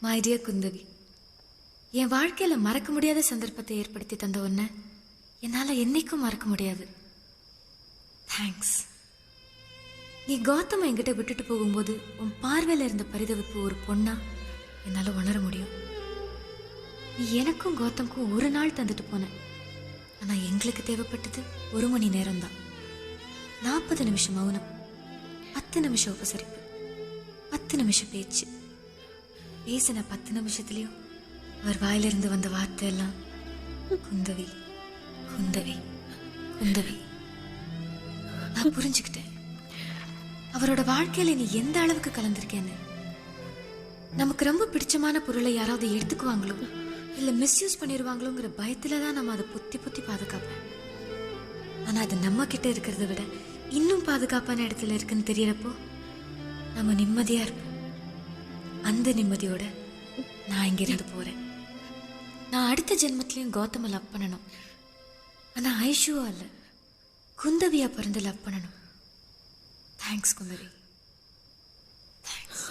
My dear Kundavai, என் வாழ்க்கையில் மறக்க முடியாத சந்தர்ப்பத்தை ஏற்படுத்தி தந்த ஒன்றை என்னால் என்னைக்கும் மறக்க முடியாது. தேங்க்ஸ். நீ கௌதம் என்கிட்ட விட்டுட்டு போகும்போது உன் பார்வையில் இருந்த பரிதவிப்பு ஒரு பொண்ணா என்னால் உணர முடியும். நீ எனக்கும் கௌதம்க்கும் ஒரு நாள் தந்துட்டு போன. ஆனால் எங்களுக்கு தேவைப்பட்டது 1 மணி நேரம்தான். 40 நிமிஷம் மௌனம், 10 நிமிஷம் உபசரிப்பு, 10 நிமிஷம் பேச்சு. பேசின 10 நிமிஷத்துலையும் அவர் வாயிலிருந்து வந்த வார்த்தை எல்லாம் குந்தவி குந்தவி குந்தவி. நான் புரிஞ்சுக்கிட்டேன் அவரோட வாழ்க்கையில நீ எந்த அளவுக்கு கலந்திருக்கேன்னு. நமக்கு ரொம்ப பிடிச்சமான பொருளை யாராவது எடுத்துக்குவாங்களோ இல்லை மிஸ்யூஸ் பண்ணிடுவாங்களோங்கிற பயத்துல தான் நம்ம அதை பொத்தி பொத்தி பாதுகாப்பேன். ஆனா அது நம்ம கிட்ட இருக்கிறத விட இன்னும் பாதுகாப்பான இடத்துல இருக்குன்னு தெரியறப்போ நம்ம நிம்மதியா இருப்போம். அந்த நிம்மதியோட நான் இங்கிருந்து போறேன். நான் அடுத்த ஜென்மத்திலையும் கௌதம லவ் பண்ணணும். ஆனா ஐஷுவா அல்ல, குந்தவியா பிறந்து லவ் பண்ணணும். Thanks Kundavi, thanks.